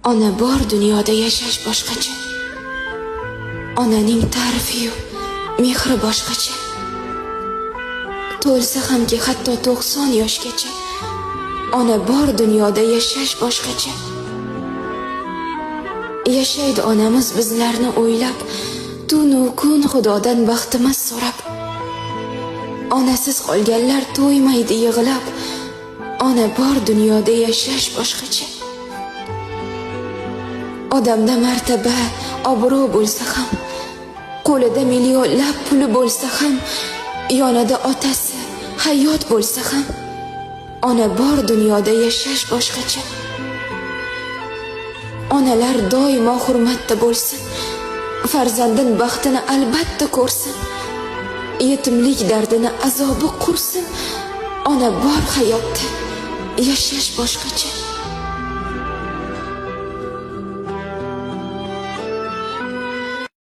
Ona bor dunyoda yashash boshqacha. Onaning ta'rifi-yu mehri boshqacha. To'lsa hamki hatto 90 yoshgacha. Ona bor dunyoda yashash boshqacha. Yashaydi onamiz bizlarni o'ylab, tunu kun Xudodan baxtimiz so'rab. Onasiz qolganlar to'ymaydi yig'lab. Ona bor dunyoda yashash boshqacha. Odamda martaba, obro' bo'lsa ham, qo'lida millionlab puli bo'lsa ham, yonida otasi, hayot bo'lsa ham, ona bor dunyoda yashash boshqacha. Onalar doimo hurmatda bo'lsin, farzandin baxtini albatta ko'rsin, yetimlik dardini azobi qursin. Ona bor hayotda yashash boshqacha.